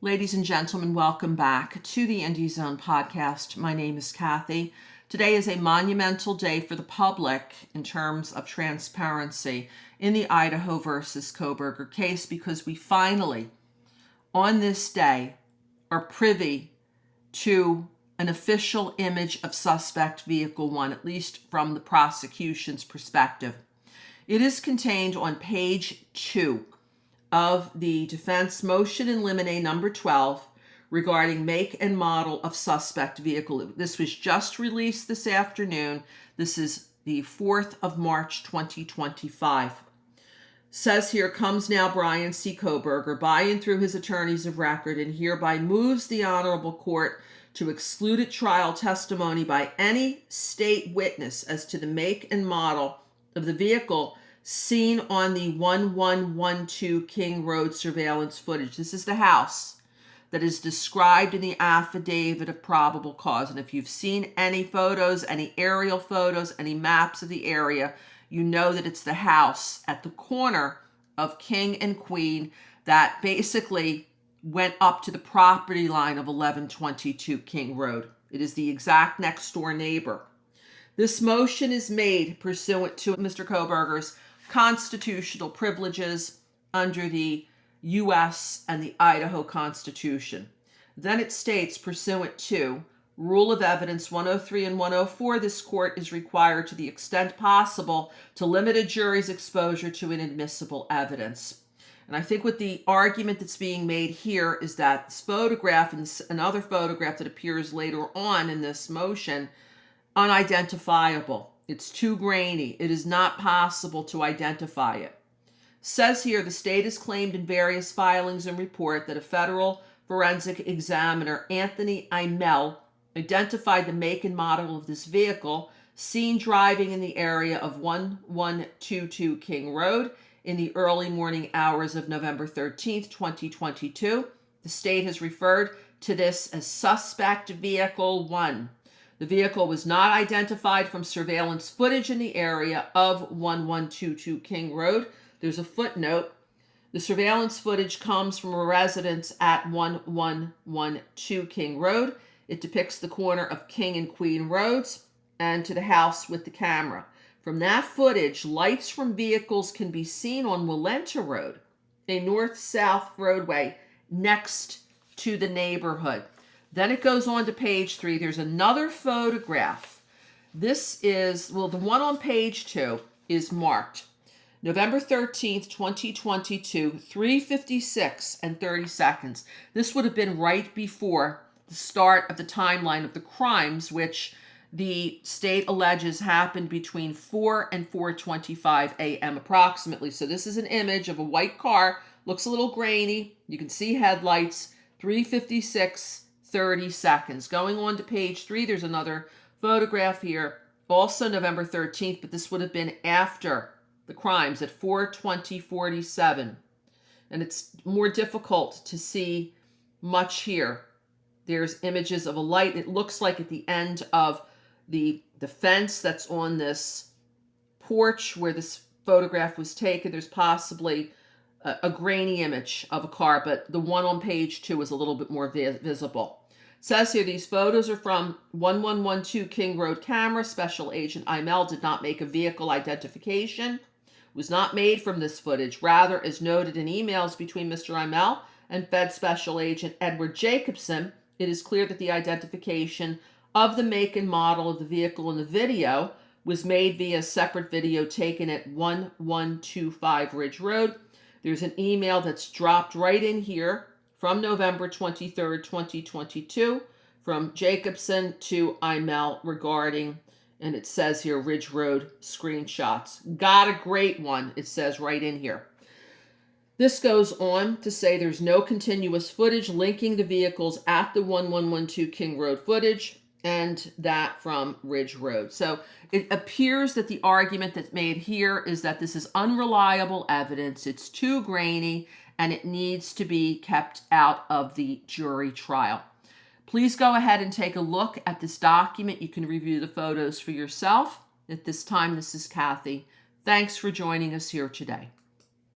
Ladies and gentlemen, welcome back to the Indie Zone podcast. My name is Kathy. Today is a monumental day for the public in terms of transparency in the Idaho versus Kohberger case because we finally, on this day, are privy to an official image of suspect vehicle 1, at least from the prosecution's perspective. It is contained on page 2 of the defense motion in limine number 12 regarding make and model of suspect vehicle. This was just released this afternoon. This is the 4th of March, 2025. Says here, comes now Brian C. Kohberger by and through his attorneys of record and hereby moves the Honorable Court to exclude at trial testimony by any state witness as to the make and model of the vehicle seen on the 1112 King Road surveillance footage. This is the house that is described in the affidavit of probable cause. And if you've seen any photos, any aerial photos, any maps of the area, you know that it's the house at the corner of King and Queen that basically went up to the property line of 1122 King Road. It is the exact next door neighbor. This motion is made pursuant to Mr. Kohberger's constitutional privileges under the U.S. and the Idaho Constitution. Then it states, pursuant to Rule of Evidence 103 and 104, this court is required to the extent possible to limit a jury's exposure to inadmissible evidence. And I think what the argument that's being made here is that this photograph and another photograph that appears later on in this motion, unidentifiable. It's too grainy. It is not possible to identify it. Says here, the state has claimed in various filings and report that a federal forensic examiner, Anthony Imel, identified the make and model of this vehicle seen driving in the area of 1122 King Road in the early morning hours of November 13th, 2022. The state has referred to this as suspect vehicle 1. The vehicle was not identified from surveillance footage in the area of 1122 King Road. There's a footnote. The surveillance footage comes from a residence at 1112 King Road. It depicts the corner of King and Queen Roads and to the house with the camera. From that footage, lights from vehicles can be seen on Walenta Road, a north-south roadway next to the neighborhood. Then it goes on to page 3. There's another photograph. This is, well, the one on page 2 is marked November 13th, 2022, 3:56 and 30 seconds. This would have been right before the start of the timeline of the crimes, which the state alleges happened between 4 and 4:25 a.m. approximately. So this is an image of a white car. Looks a little grainy. You can see headlights. 3:56, 30 seconds. Going on to page 3, there's another photograph here. Also November 13th, but this would have been after the crimes at 4:20:47. And it's more difficult to see much here. There's images of a light. It looks like at the end of the fence that's on this porch where this photograph was taken. There's possibly a grainy image of a car, but the one on page 2 is a little bit more visible. It says here, these photos are from 1112 King Road camera. Special Agent Imel did not make a vehicle identification. Was not made from this footage. Rather, as noted in emails between Mr. Imel and Fed Special Agent Edward Jacobson, it is clear that the identification of the make and model of the vehicle in the video was made via a separate video taken at 1125 Ridge Road. There's an email that's dropped right in here from November 23rd, 2022, from Jacobson to Imel regarding, and it says here, Ridge Road screenshots. Got a great one, it says right in here. This goes on to say there's no continuous footage linking the vehicles at the 1112 King Road footage and that from Ridge Road. So it appears that the argument that's made here is that this is unreliable evidence, it's too grainy, and it needs to be kept out of the jury trial. Please go ahead and take a look at this document. You can review the photos for yourself. At this time, this is Kathy. Thanks for joining us here today.